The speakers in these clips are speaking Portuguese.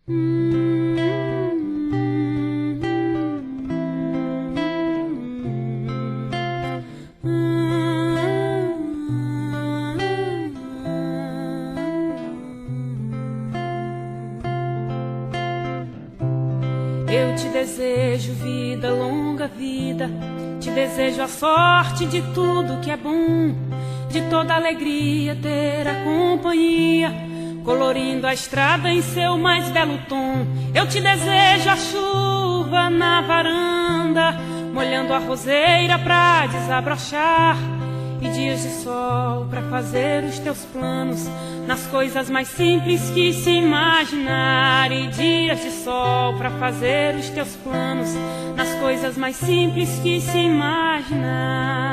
Eu te desejo vida, longa vida. Te desejo a sorte de tudo que é bom, de toda alegria ter a companhia, colorindo a estrada em seu mais belo tom. Eu te desejo a chuva na varanda, molhando a roseira pra desabrochar, e dias de sol pra fazer os teus planos nas coisas mais simples que se imaginar. E dias de sol pra fazer os teus planos nas coisas mais simples que se imaginar.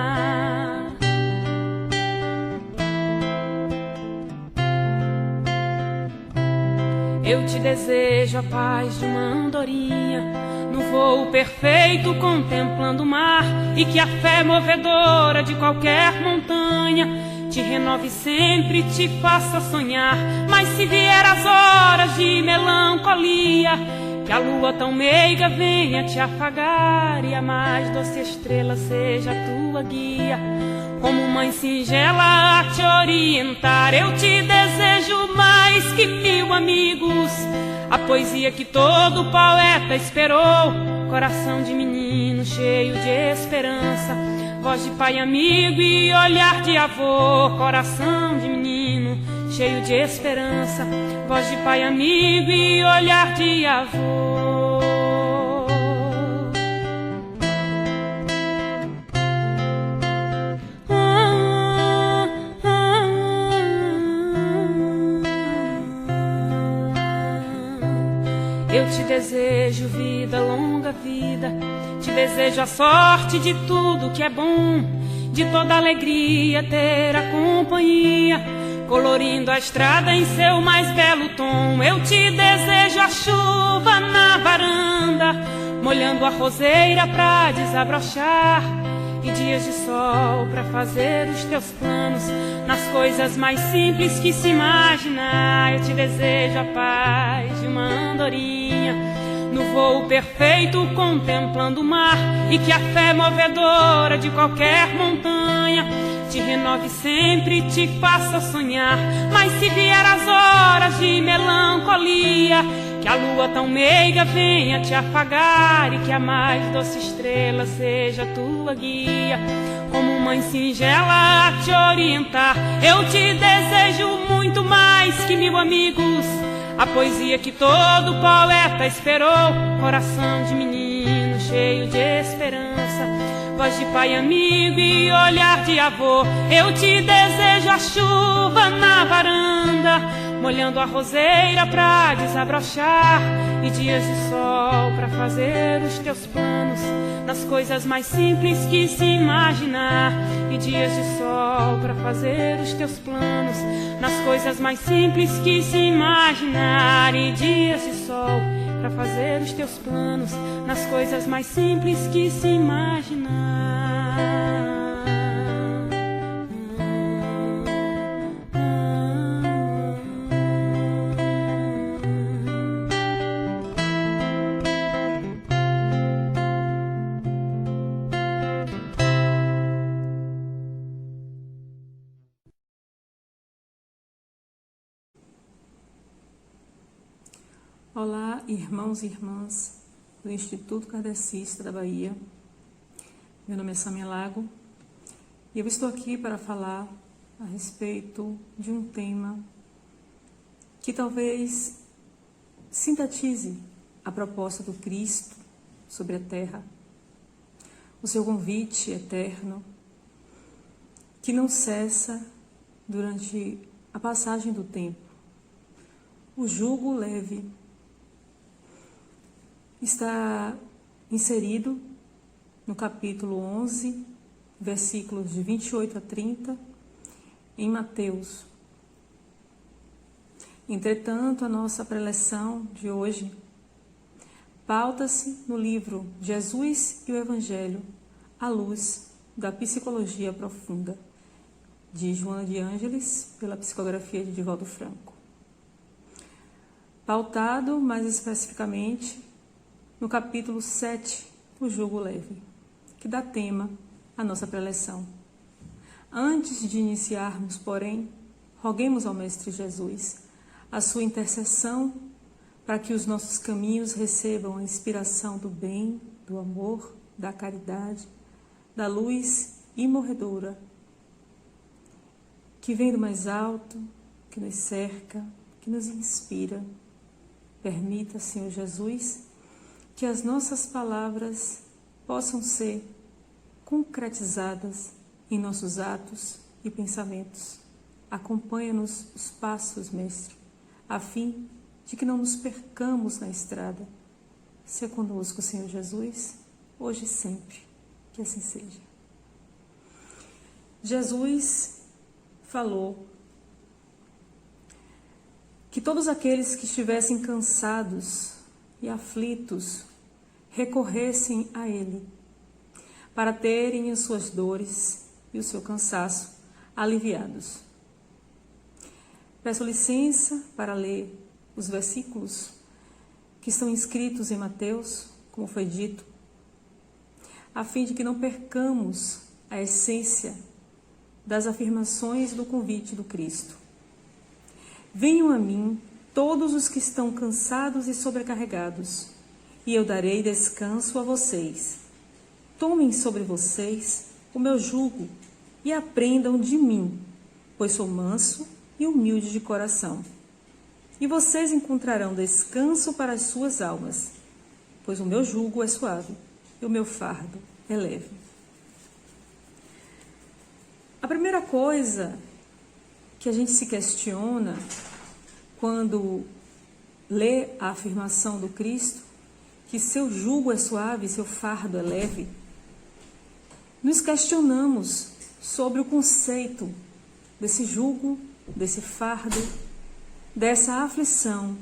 Eu te desejo a paz de uma andorinha, no voo perfeito contemplando o mar, e que a fé movedora de qualquer montanha te renove sempre, te faça sonhar. Mas se vier as horas de melancolia, que a lua tão meiga venha te afagar, e a mais doce estrela seja a tua guia, como mãe singela a te orientar. Eu te desejo mais que 1000 amigos, a poesia que todo poeta esperou, coração de menino cheio de esperança, voz de pai amigo e olhar de avô. Coração de menino cheio de esperança, voz de pai amigo e olhar de avô. Eu te desejo vida, longa vida. Te desejo a sorte de tudo que é bom, de toda alegria ter a companhia, colorindo a estrada em seu mais belo tom. Eu te desejo a chuva na varanda, molhando a roseira pra desabrochar, e dias de sol pra fazer os teus planos nas coisas mais simples que se imaginar. Eu te desejo a paz de uma andorinha, no voo perfeito contemplando o mar, e que a fé movedora de qualquer montanha te renove sempre, te faça sonhar. Mas se vier as horas de melancolia, que a lua tão meiga venha te afagar, e que a mais doce estrela seja a tua guia, como mãe singela a te orientar. Eu te desejo muito mais que 1000 amigos, a poesia que todo poeta esperou, coração de menino cheio de esperança, voz de pai amigo e olhar de avô. Eu te desejo a chuva na varanda, molhando a roseira pra desabrochar, e dias de sol pra fazer os teus planos nas coisas mais simples que se imaginar. E dias de sol pra fazer os teus planos nas coisas mais simples que se imaginar. E dias de sol pra fazer os teus planos nas coisas mais simples que se imaginar. Olá, irmãos e irmãs do Instituto Kardecista da Bahia. Meu nome é Samia Lago e eu estou aqui para falar a respeito de um tema que talvez sintetize a proposta do Cristo sobre a Terra, o seu convite eterno, que não cessa durante a passagem do tempo. O jugo leve está inserido no capítulo 11, versículos de 28 a 30, em Mateus. Entretanto, a nossa preleção de hoje pauta-se no livro Jesus e o Evangelho, à luz da psicologia profunda, de Joana de Ângeles, pela psicografia de Divaldo Franco. pautado mais especificamente no capítulo 7, o jugo leve, que dá tema à nossa preleção. Antes de iniciarmos, porém, roguemos ao Mestre Jesus a sua intercessão para que os nossos caminhos recebam a inspiração do bem, do amor, da caridade, da luz imorredora, que vem do mais alto, que nos cerca, que nos inspira. Permita, Senhor Jesus, que as nossas palavras possam ser concretizadas em nossos atos e pensamentos. Acompanha-nos os passos, Mestre, a fim de que não nos percamos na estrada. Seja conosco, Senhor Jesus, hoje e sempre, que assim seja. Jesus falou que todos aqueles que estivessem cansados e aflitos recorressem a Ele, para terem as suas dores e o seu cansaço aliviados. Peço licença para ler os versículos que estão inscritos em Mateus, como foi dito, a fim de que não percamos a essência das afirmações do convite do Cristo. Venham a mim todos os que estão cansados e sobrecarregados, e eu darei descanso a vocês. Tomem sobre vocês o meu jugo e aprendam de mim, pois sou manso e humilde de coração. E vocês encontrarão descanso para as suas almas, pois o meu jugo é suave e o meu fardo é leve. A primeira coisa que a gente se questiona quando lê a afirmação do Cristo, que seu jugo é suave e seu fardo é leve, nos questionamos sobre o conceito desse jugo, desse fardo, dessa aflição,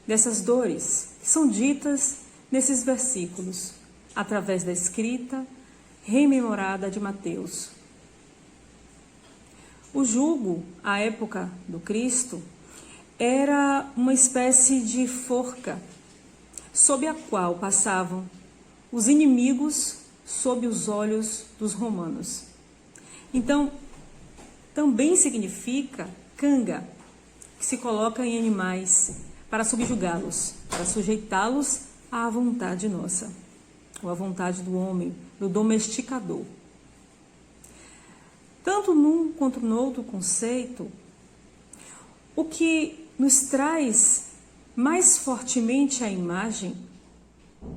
dessas dores que são ditas nesses versículos, através da escrita rememorada de Mateus. O jugo, à época do Cristo, era uma espécie de forca sob a qual passavam os inimigos sob os olhos dos romanos. Então, também significa canga, que se coloca em animais para subjugá-los, para sujeitá-los à vontade nossa, ou à vontade do homem, do domesticador. Tanto num quanto no outro conceito, o que nos traz mais fortemente a imagem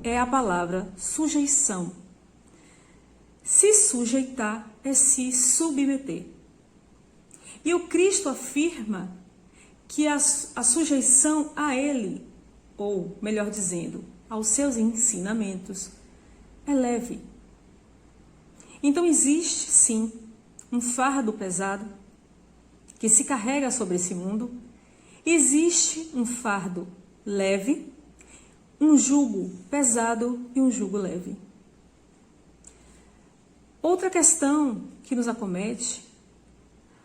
é a palavra sujeição. Se sujeitar é se submeter. E o Cristo afirma que a sujeição a Ele, ou melhor dizendo, aos seus ensinamentos, é leve. Então existe sim um fardo pesado que se carrega sobre esse mundo. Existe um fardo leve, um jugo pesado e um jugo leve. Outra questão que nos acomete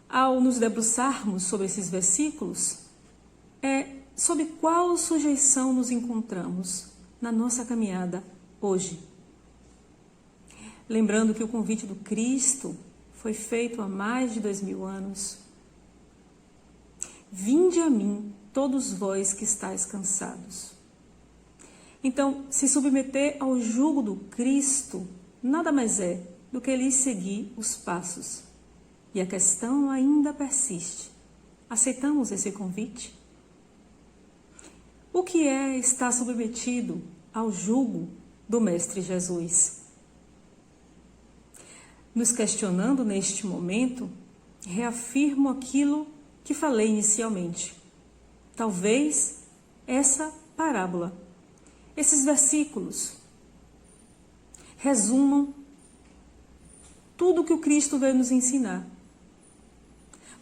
ao nos debruçarmos sobre esses versículos é sob qual sujeição nos encontramos na nossa caminhada hoje. Lembrando que o convite do Cristo foi feito há mais de 2000 anos. Vinde a mim, todos vós que estáis cansados. Então, se submeter ao jugo do Cristo nada mais é do que lhe seguir os passos. E a questão ainda persiste. Aceitamos esse convite? O que é estar submetido ao jugo do Mestre Jesus? Nos questionando neste momento, reafirmo aquilo que falei inicialmente. Talvez essa parábola, esses versículos, resumam tudo que o Cristo veio nos ensinar.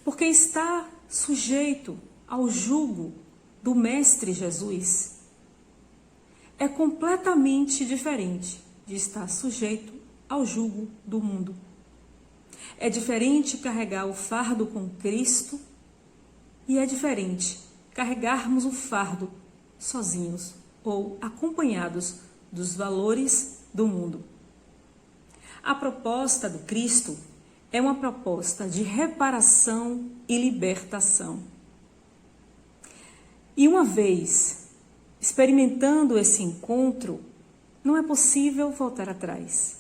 Porque estar sujeito ao jugo do Mestre Jesus é completamente diferente de estar sujeito ao jugo do mundo. É diferente carregar o fardo com Cristo e é diferente carregarmos o fardo sozinhos ou acompanhados dos valores do mundo. A proposta do Cristo é uma proposta de reparação e libertação. E uma vez experimentando esse encontro, não é possível voltar atrás.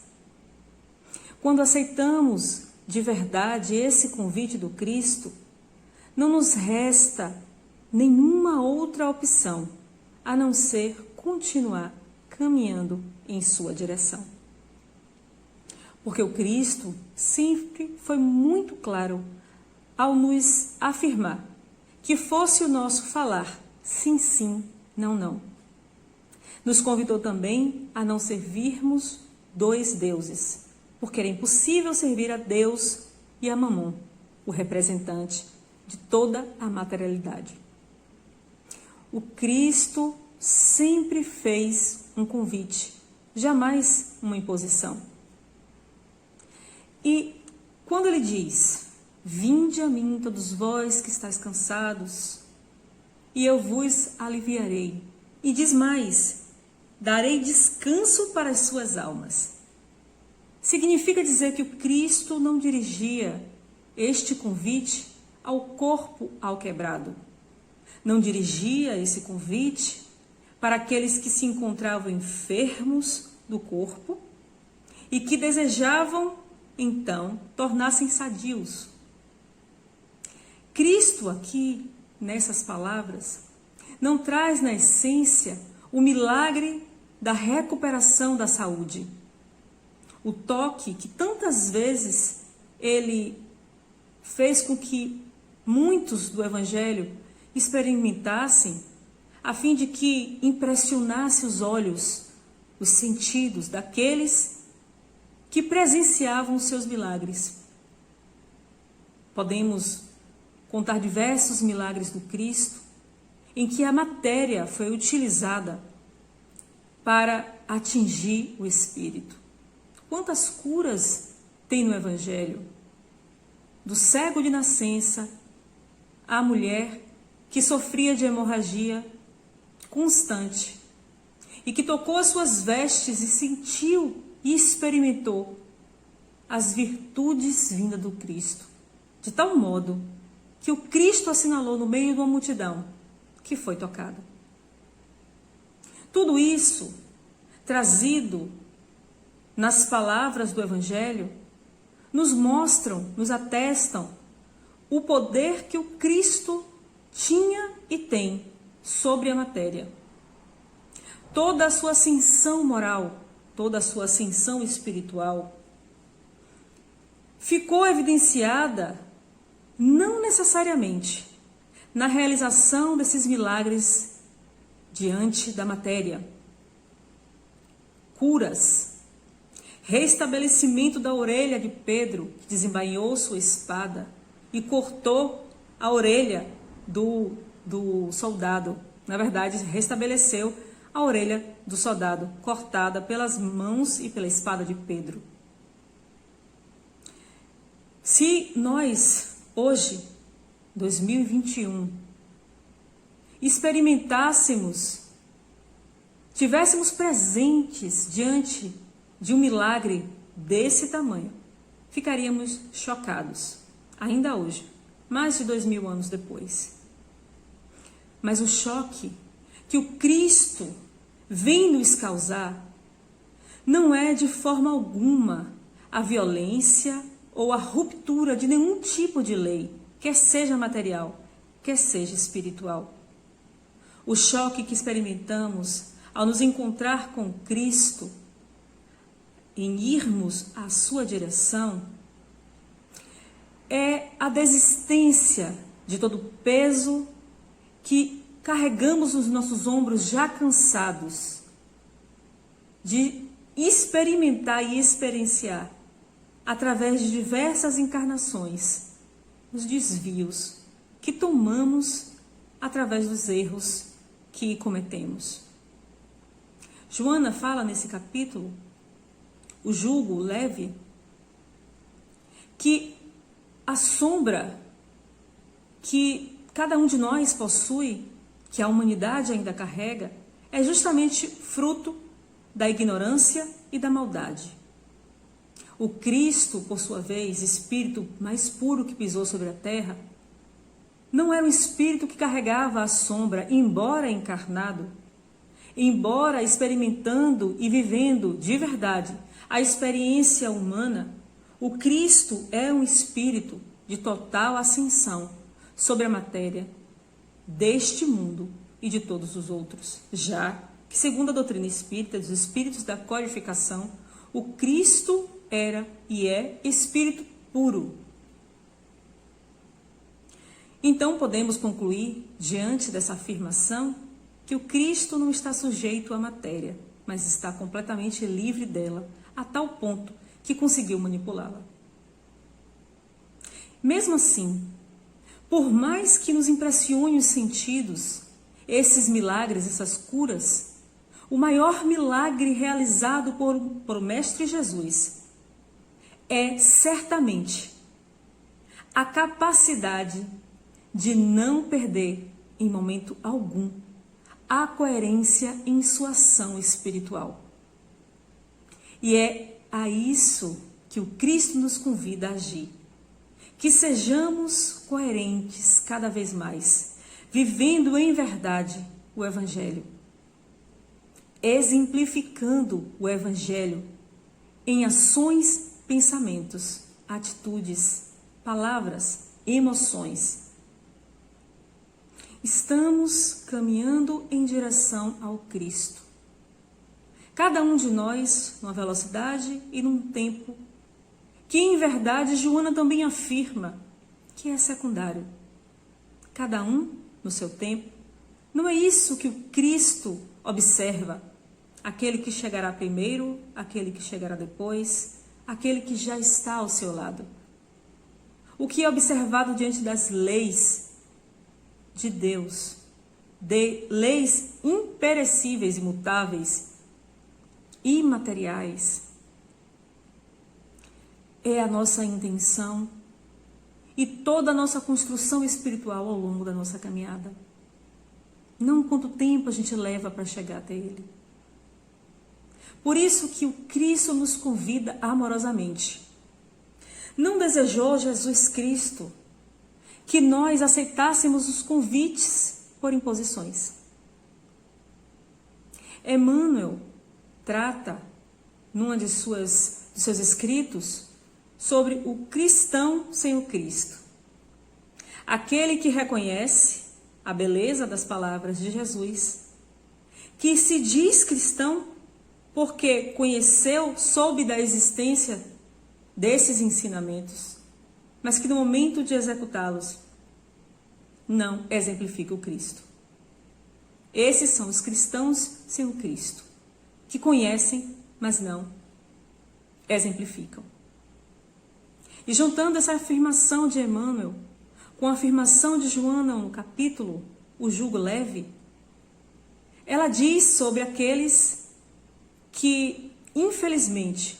Quando aceitamos de verdade esse convite do Cristo, não nos resta nenhuma outra opção a não ser continuar caminhando em sua direção. Porque o Cristo sempre foi muito claro ao nos afirmar que fosse o nosso falar sim, sim, não, não. Nos convidou também a não servirmos dois deuses, porque era impossível servir a Deus e a Mamon, o representante de toda a materialidade. O Cristo sempre fez um convite, jamais uma imposição. E quando ele diz: vinde a mim todos vós que estáis cansados, e eu vos aliviarei. E diz mais: darei descanso para as suas almas. Significa dizer que o Cristo não dirigia este convite ao corpo alquebrado. Não dirigia esse convite para aqueles que se encontravam enfermos do corpo e que desejavam, então, tornar-se sadios. Cristo aqui, nessas palavras, não traz na essência o milagre da recuperação da saúde. O toque que tantas vezes ele fez com que muitos do Evangelho experimentassem, a fim de que impressionasse os olhos, os sentidos daqueles que presenciavam os seus milagres. Podemos contar diversos milagres do Cristo em que a matéria foi utilizada para atingir o espírito. Quantas curas tem no Evangelho? Do cego de nascença, à mulher que sofria de hemorragia constante e que tocou as suas vestes e sentiu e experimentou as virtudes vindas do Cristo, de tal modo que o Cristo assinalou no meio de uma multidão que foi tocada. Tudo isso trazido nas palavras do Evangelho nos mostram, nos atestam o poder que o Cristo tinha e tem sobre a matéria. Toda a sua ascensão moral, toda a sua ascensão espiritual ficou evidenciada não necessariamente na realização desses milagres diante da matéria. Curas, restabelecimento da orelha de Pedro, que desembainhou sua espada e cortou a orelha do soldado. Na verdade, restabeleceu a orelha do soldado, cortada pelas mãos e pela espada de Pedro. Se nós, hoje, 2021, experimentássemos, tivéssemos presentes diante de um milagre desse tamanho, ficaríamos chocados, ainda hoje, mais de 2000 anos depois. Mas o choque que o Cristo vem nos causar não é de forma alguma a violência ou a ruptura de nenhum tipo de lei, quer seja material, quer seja espiritual. O choque que experimentamos ao nos encontrar com Cristo, em irmos à sua direção, é a desistência de todo o peso que carregamos nos nossos ombros já cansados de experimentar e experienciar através de diversas encarnações os desvios que tomamos através dos erros que cometemos. Joana fala nesse capítulo, o jugo leve, que a sombra que cada um de nós possui que a humanidade ainda carrega é justamente fruto da ignorância e da maldade. O Cristo, por sua vez, espírito mais puro que pisou sobre a terra, não era um espírito que carregava a sombra, embora encarnado, embora experimentando e vivendo de verdade a experiência humana. O Cristo é um espírito de total ascensão sobre a matéria deste mundo e de todos os outros, já que, segundo a doutrina espírita dos espíritos da codificação, o Cristo era e é espírito puro. Então podemos concluir, diante dessa afirmação, que o Cristo não está sujeito à matéria, mas está completamente livre dela, a tal ponto que conseguiu manipulá-la. Mesmo assim, por mais que nos impressione os sentidos, esses milagres, essas curas, o maior milagre realizado por o Mestre Jesus é certamente a capacidade de não perder, em momento algum, a coerência em sua ação espiritual. E é a isso que o Cristo nos convida a agir. Que sejamos coerentes cada vez mais, vivendo em verdade o Evangelho, exemplificando o Evangelho em ações, pensamentos, atitudes, palavras, emoções. Estamos caminhando em direção ao Cristo. Cada um de nós numa velocidade e num tempo que, em verdade, Joana também afirma que é secundário. Cada um no seu tempo. Não é isso que o Cristo observa. Aquele que chegará primeiro, aquele que chegará depois, aquele que já está ao seu lado. O que é observado diante das leis de Deus, de leis imperecíveis, imutáveis, imateriais, é a nossa intenção e toda a nossa construção espiritual ao longo da nossa caminhada. Não quanto tempo a gente leva para chegar até Ele. Por isso que o Cristo nos convida amorosamente. Não desejou Jesus Cristo que nós aceitássemos os convites por imposições. Emmanuel trata, numa de seus escritos, sobre o cristão sem o Cristo. Aquele que reconhece a beleza das palavras de Jesus, que se diz cristão porque conheceu, soube da existência desses ensinamentos, mas que no momento de executá-los não exemplifica o Cristo. Esses são os cristãos sem o Cristo, que conhecem, mas não exemplificam. E juntando essa afirmação de Emmanuel com a afirmação de Joana no capítulo O Jugo Leve, ela diz sobre aqueles que, infelizmente,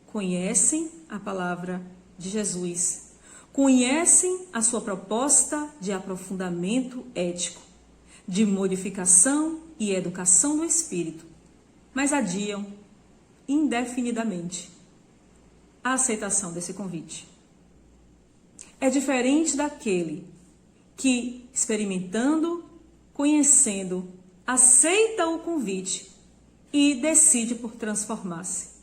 conhecem a palavra de Jesus, conhecem a sua proposta de aprofundamento ético, de modificação e educação do espírito, mas adiam indefinidamente a aceitação desse convite. É diferente daquele que, experimentando, conhecendo, aceita o convite e decide por transformar-se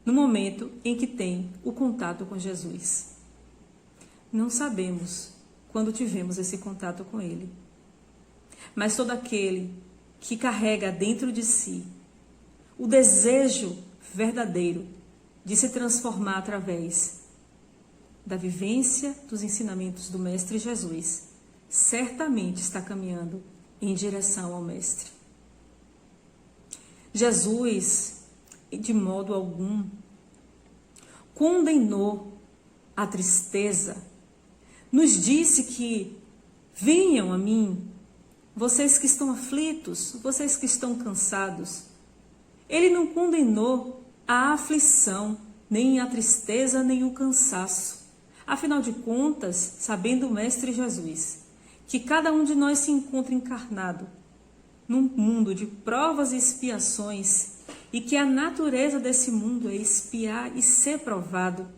no momento em que tem o contato com Jesus. Não sabemos quando tivemos esse contato com Ele, mas todo aquele que carrega dentro de si o desejo verdadeiro de se transformar através da vivência dos ensinamentos do Mestre Jesus, certamente está caminhando em direção ao Mestre. Jesus, de modo algum, condenou a tristeza, nos disse que venham a mim, vocês que estão aflitos, vocês que estão cansados. Ele não condenou a aflição, nem a tristeza, nem o cansaço. Afinal de contas, sabendo o Mestre Jesus que cada um de nós se encontra encarnado num mundo de provas e expiações e que a natureza desse mundo é expiar e ser provado.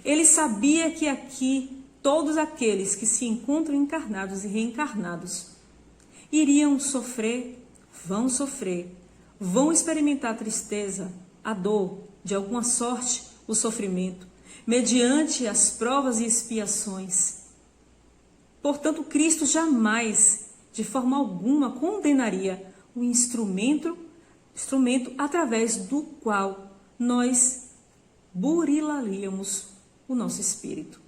Ele sabia que aqui todos aqueles que se encontram encarnados e reencarnados iriam sofrer, vão experimentar a tristeza, a dor, de alguma sorte, o sofrimento, mediante as provas e expiações. Portanto, Cristo jamais, de forma alguma, condenaria o instrumento através do qual nós burilaríamos o nosso espírito.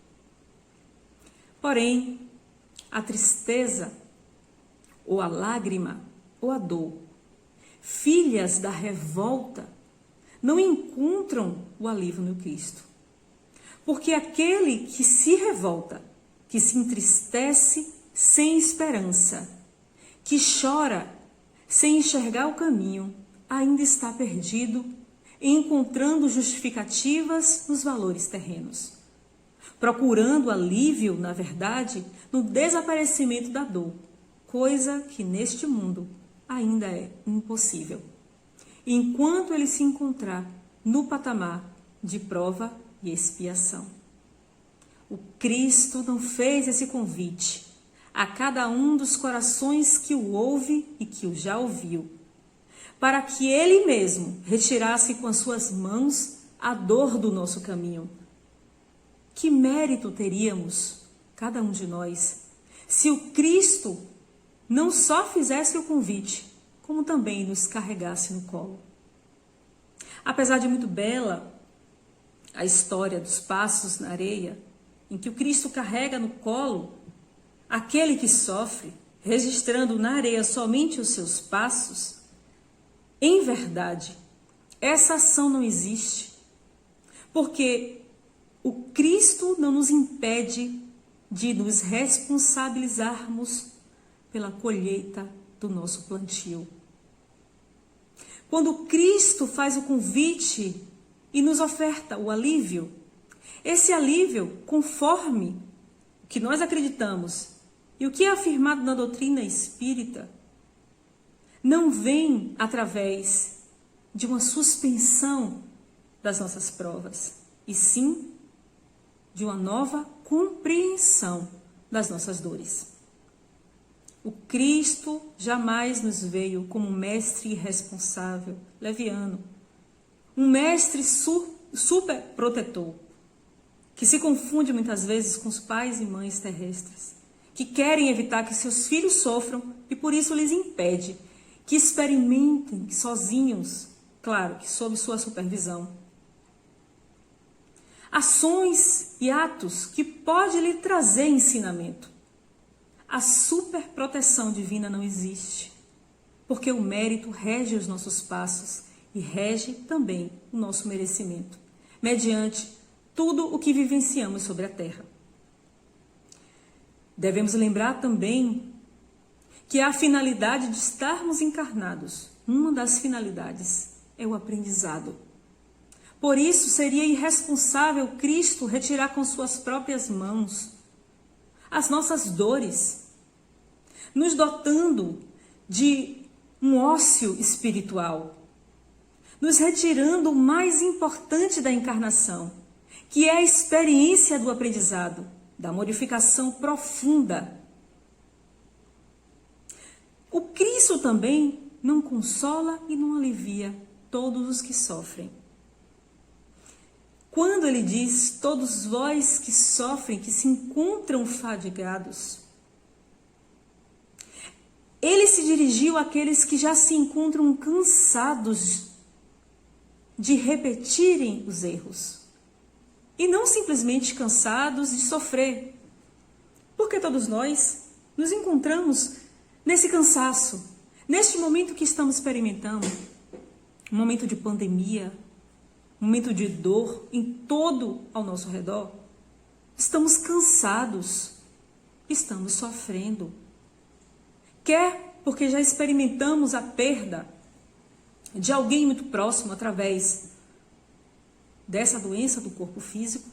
Porém, a tristeza, ou a lágrima, ou a dor, filhas da revolta, não encontram o alívio no Cristo. Porque aquele que se revolta, que se entristece sem esperança, que chora sem enxergar o caminho, ainda está perdido, encontrando justificativas nos valores terrenos, procurando alívio, na verdade, no desaparecimento da dor, coisa que neste mundo ainda é impossível, enquanto ele se encontrar no patamar de prova e expiação. O Cristo não fez esse convite a cada um dos corações que o ouve e que o já ouviu, para que ele mesmo retirasse com as suas mãos a dor do nosso caminho. Que mérito teríamos, cada um de nós, se o Cristo não só fizesse o convite, como também nos carregasse no colo. Apesar de muito bela a história dos passos na areia, em que o Cristo carrega no colo aquele que sofre, registrando na areia somente os seus passos, em verdade, essa ação não existe, porque o Cristo não nos impede de nos responsabilizarmos pela colheita do nosso plantio. Quando Cristo faz o convite e nos oferta o alívio, esse alívio, conforme o que nós acreditamos e o que é afirmado na doutrina espírita, não vem através de uma suspensão das nossas provas, e sim de uma nova compreensão das nossas dores. O Cristo jamais nos veio como um mestre irresponsável, leviano, um mestre super protetor, que se confunde muitas vezes com os pais e mães terrestres, que querem evitar que seus filhos sofram e por isso lhes impede que experimentem sozinhos, claro, que sob sua supervisão, ações e atos que pode lhe trazer ensinamento. A superproteção divina não existe, porque o mérito rege os nossos passos e rege também o nosso merecimento, mediante tudo o que vivenciamos sobre a terra. Devemos lembrar também que a finalidade de estarmos encarnados, uma das finalidades, é o aprendizado. Por isso, seria irresponsável Cristo retirar com suas próprias mãos as nossas dores, nos dotando de um ócio espiritual, nos retirando o mais importante da encarnação, que é a experiência do aprendizado, da modificação profunda. O Cristo também não consola e não alivia todos os que sofrem. Quando ele diz, todos vós que sofrem, que se encontram fadigados, ele se dirigiu àqueles que já se encontram cansados de repetirem os erros. E não simplesmente cansados de sofrer. Porque todos nós nos encontramos nesse cansaço, neste momento que estamos experimentando, um momento de pandemia, um momento de dor em todo ao nosso redor. Estamos cansados, estamos sofrendo. Quer porque já experimentamos a perda de alguém muito próximo através dessa doença do corpo físico,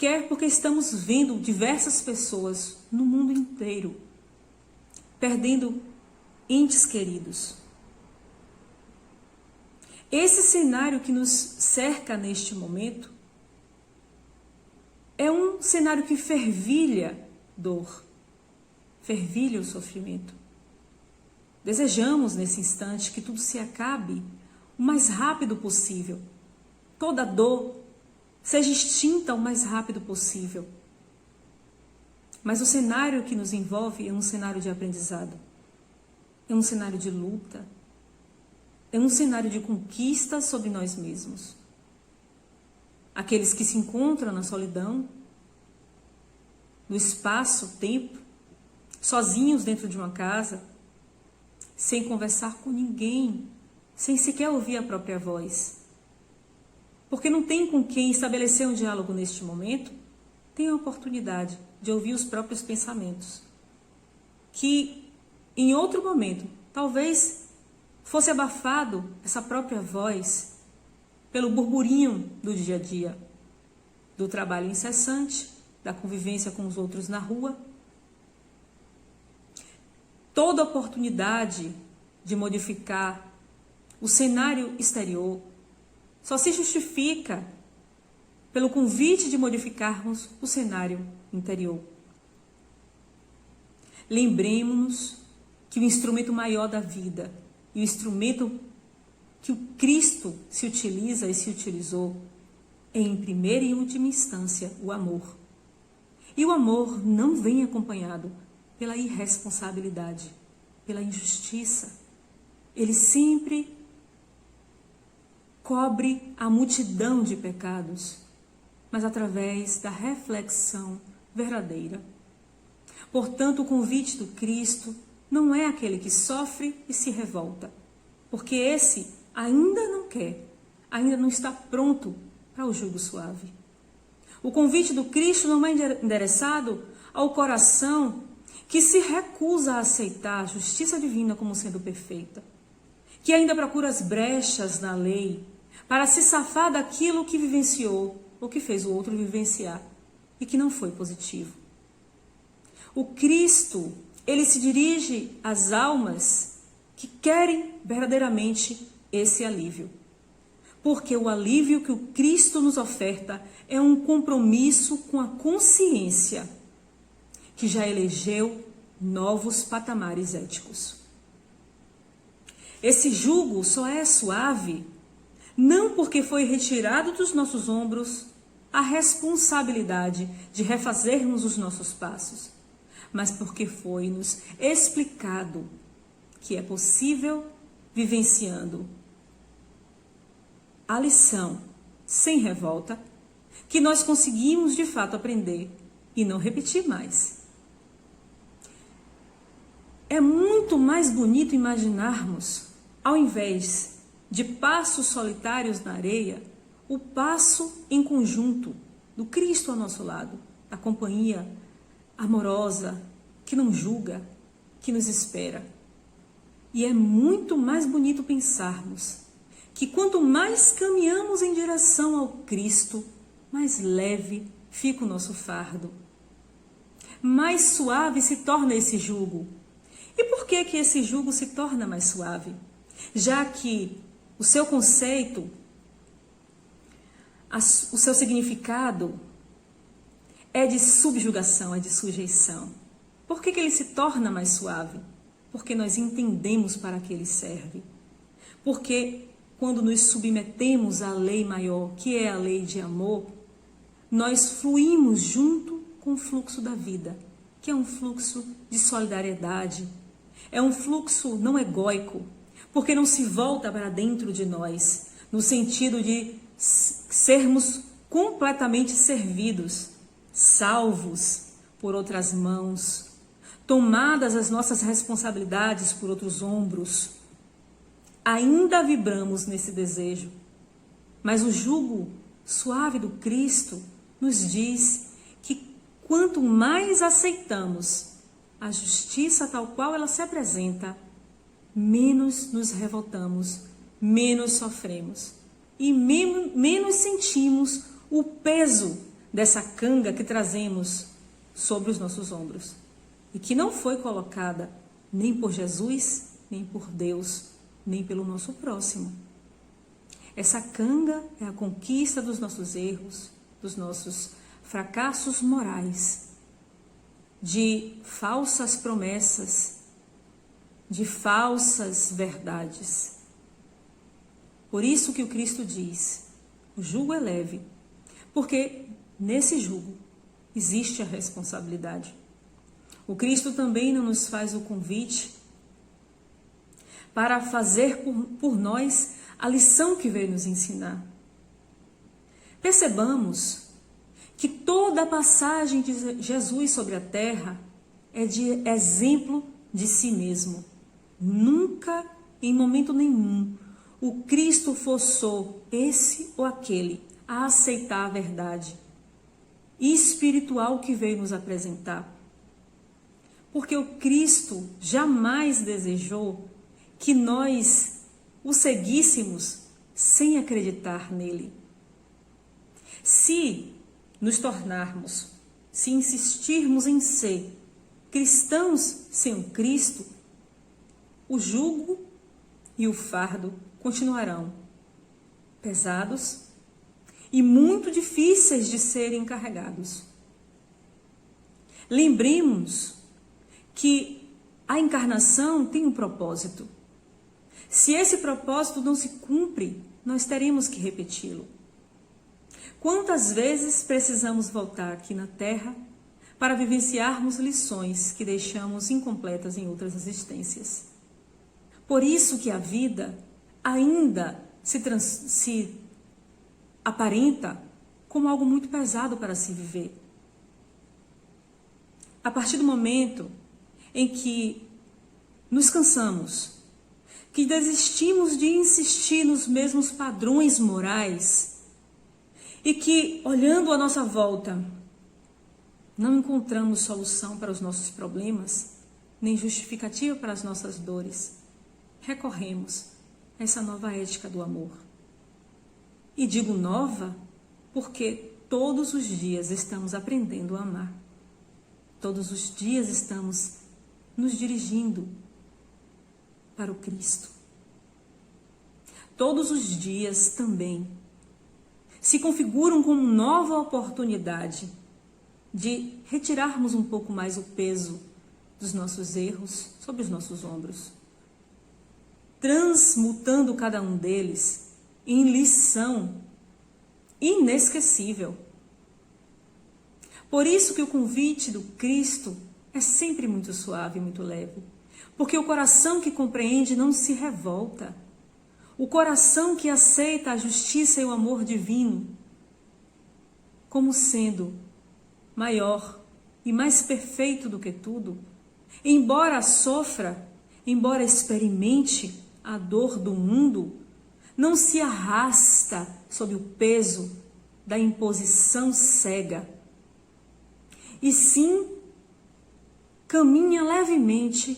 quer porque estamos vendo diversas pessoas no mundo inteiro perdendo entes queridos. Esse cenário que nos cerca neste momento é um cenário que fervilha dor, fervilha o sofrimento. Desejamos nesse instante que tudo se acabe o mais rápido possível. Toda dor seja extinta o mais rápido possível. Mas o cenário que nos envolve é um cenário de aprendizado, é um cenário de luta, é um cenário de conquista sobre nós mesmos. Aqueles que se encontram na solidão, no espaço-tempo, sozinhos dentro de uma casa, sem conversar com ninguém, sem sequer ouvir a própria voz. Porque não tem com quem estabelecer um diálogo neste momento, tem a oportunidade de ouvir os próprios pensamentos, que em outro momento, talvez fosse abafado essa própria voz pelo burburinho do dia a dia, do trabalho incessante, da convivência com os outros na rua. Toda oportunidade de modificar o cenário exterior só se justifica pelo convite de modificarmos o cenário interior. Lembremos-nos que o instrumento maior da vida e o instrumento que o Cristo se utiliza e se utilizou é, em primeira e última instância, o amor. E o amor não vem acompanhado pela irresponsabilidade, pela injustiça. Ele sempre cobre a multidão de pecados, mas através da reflexão verdadeira. Portanto, o convite do Cristo não é aquele que sofre e se revolta, porque esse ainda não quer, ainda não está pronto para o jugo suave. O convite do Cristo não é endereçado ao coração que se recusa a aceitar a justiça divina como sendo perfeita, que ainda procura as brechas na lei para se safar daquilo que vivenciou ou que fez o outro vivenciar e que não foi positivo. O Cristo, ele se dirige às almas que querem verdadeiramente esse alívio. Porque o alívio que o Cristo nos oferta é um compromisso com a consciência que já elegeu novos patamares éticos. Esse jugo só é suave não porque foi retirado dos nossos ombros a responsabilidade de refazermos os nossos passos, mas porque foi-nos explicado que é possível, vivenciando a lição sem revolta, que nós conseguimos de fato aprender e não repetir mais. É muito mais bonito imaginarmos, ao invés de passos solitários na areia, o passo em conjunto do Cristo ao nosso lado, a companhia amorosa, que não julga, que nos espera. E é muito mais bonito pensarmos que quanto mais caminhamos em direção ao Cristo, mais leve fica o nosso fardo. Mais suave se torna esse jugo. E por que que esse jugo se torna mais suave? Já que o seu conceito, o seu significado é de subjugação, é de sujeição. Por que que ele se torna mais suave? Porque nós entendemos para que ele serve. Porque quando nos submetemos à lei maior, que é a lei de amor, nós fluímos junto com o fluxo da vida, que é um fluxo de solidariedade, é um fluxo não egóico, porque não se volta para dentro de nós, no sentido de sermos completamente servidos, salvos por outras mãos, tomadas as nossas responsabilidades por outros ombros. Ainda vibramos nesse desejo, mas o jugo suave do Cristo nos diz que quanto mais aceitamos a justiça tal qual ela se apresenta, menos nos revoltamos, menos sofremos e menos sentimos o peso dessa canga que trazemos sobre os nossos ombros e que não foi colocada nem por Jesus, nem por Deus, nem pelo nosso próximo. Essa canga é a conquista dos nossos erros, dos nossos fracassos morais, de falsas promessas, de falsas verdades. Por isso que o Cristo diz, o jugo é leve, porque nesse jugo existe a responsabilidade. O Cristo também não nos faz o convite para fazer por nós a lição que veio nos ensinar. Percebamos que toda a passagem de Jesus sobre a terra é de exemplo de si mesmo. Nunca, em momento nenhum, o Cristo forçou esse ou aquele a aceitar a verdade espiritual que veio nos apresentar. Porque o Cristo jamais desejou que nós o seguíssemos sem acreditar nele. Se nos tornarmos, se insistirmos em ser cristãos sem o Cristo, o jugo e o fardo continuarão pesados e muito difíceis de serem carregados. Lembremos que a encarnação tem um propósito. Se esse propósito não se cumpre, nós teremos que repeti-lo. Quantas vezes precisamos voltar aqui na Terra para vivenciarmos lições que deixamos incompletas em outras existências? Por isso que a vida ainda se aparenta como algo muito pesado para se viver. A partir do momento em que nos cansamos, que desistimos de insistir nos mesmos padrões morais e que, olhando à nossa volta, não encontramos solução para os nossos problemas, nem justificativa para as nossas dores, recorremos a essa nova ética do amor. E digo nova porque todos os dias estamos aprendendo a amar. Todos os dias estamos nos dirigindo para o Cristo. Todos os dias também se configuram como nova oportunidade de retirarmos um pouco mais o peso dos nossos erros sobre os nossos ombros, transmutando cada um deles em lição inesquecível. Por isso que o convite do Cristo é sempre muito suave e muito leve, porque o coração que compreende não se revolta. O coração que aceita a justiça e o amor divino como sendo maior e mais perfeito do que tudo, embora sofra, embora experimente a dor do mundo, não se arrasta sob o peso da imposição cega, e sim caminha levemente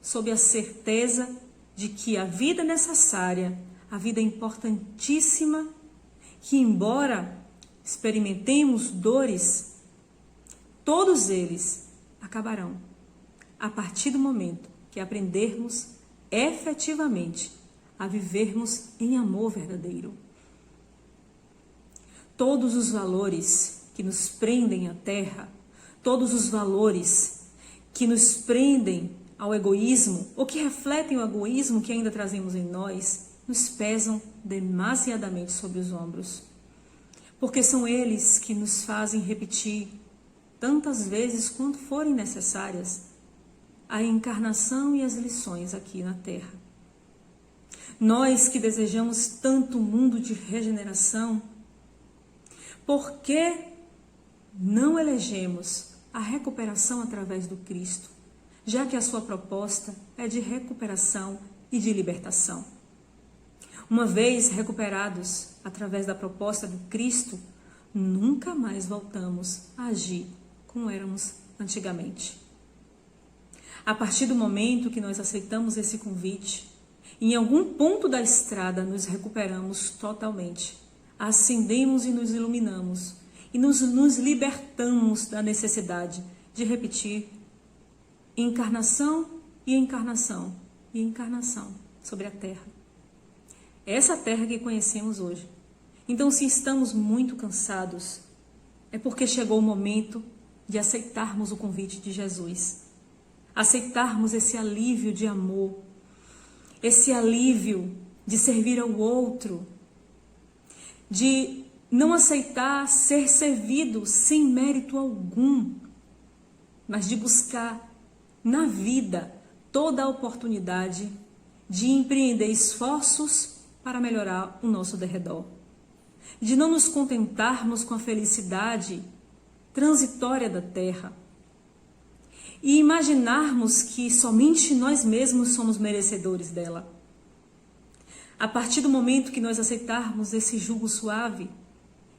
sob a certeza de que a vida necessária, a vida importantíssima, que embora experimentemos dores, todos eles acabarão a partir do momento que aprendermos efetivamente a vivermos em amor verdadeiro. Todos os valores que nos prendem à terra, todos os valores que nos prendem ao egoísmo, ou que refletem o egoísmo que ainda trazemos em nós, nos pesam demasiadamente sobre os ombros. Porque são eles que nos fazem repetir, tantas vezes quanto forem necessárias, a encarnação e as lições aqui na Terra. Nós que desejamos tanto um mundo de regeneração, por que não elegemos a recuperação através do Cristo, já que a sua proposta é de recuperação e de libertação? Uma vez recuperados através da proposta do Cristo, nunca mais voltamos a agir como éramos antigamente. A partir do momento que nós aceitamos esse convite, em algum ponto da estrada nos recuperamos totalmente, ascendemos e nos iluminamos, e nos libertamos da necessidade de repetir encarnação e encarnação e encarnação sobre a Terra. Essa Terra que conhecemos hoje. Então, se estamos muito cansados, é porque chegou o momento de aceitarmos o convite de Jesus. Aceitarmos esse alívio de amor, esse alívio de servir ao outro, de não aceitar ser servido sem mérito algum, mas de buscar na vida toda a oportunidade de empreender esforços para melhorar o nosso derredor. De não nos contentarmos com a felicidade transitória da Terra e imaginarmos que somente nós mesmos somos merecedores dela. A partir do momento que nós aceitarmos esse jugo suave,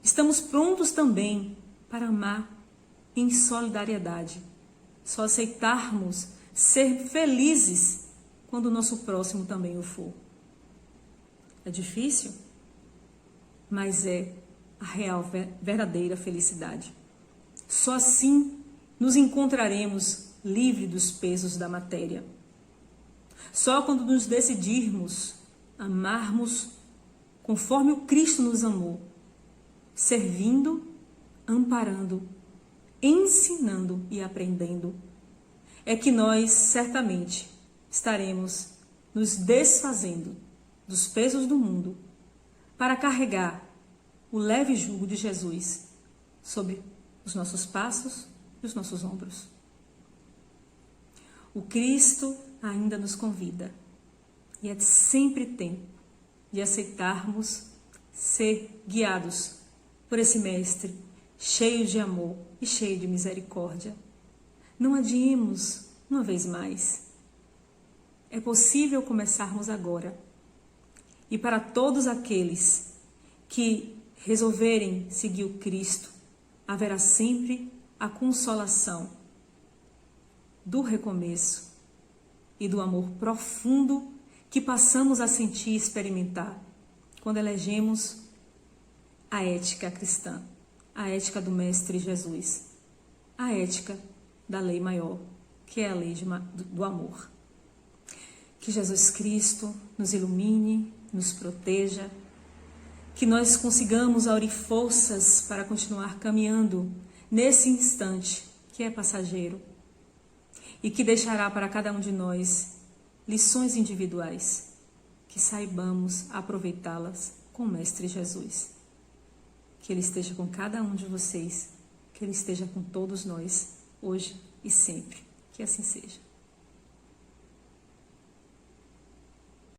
estamos prontos também para amar em solidariedade. Só aceitarmos ser felizes quando o nosso próximo também o for. É difícil, mas é a real, verdadeira felicidade. Só assim nos encontraremos livres dos pesos da matéria. Só quando nos decidirmos amarmos conforme o Cristo nos amou, servindo, amparando, ensinando e aprendendo, é que nós certamente estaremos nos desfazendo dos pesos do mundo para carregar o leve jugo de Jesus sobre os nossos passos e os nossos ombros. O Cristo ainda nos convida e é sempre tempo de aceitarmos ser guiados por esse Mestre cheio de amor e cheio de misericórdia. Não adiemos uma vez mais. É possível começarmos agora. E para todos aqueles que resolverem seguir o Cristo, haverá sempre a consolação do recomeço e do amor profundo que passamos a sentir e experimentar quando elegemos a ética cristã, a ética do Mestre Jesus, a ética da lei maior, que é a lei do amor. Que Jesus Cristo nos ilumine, nos proteja, que nós consigamos aurir forças para continuar caminhando nesse instante que é passageiro e que deixará para cada um de nós lições individuais, que saibamos aproveitá-las com o Mestre Jesus. Que Ele esteja com cada um de vocês, que Ele esteja com todos nós, hoje e sempre. Que assim seja.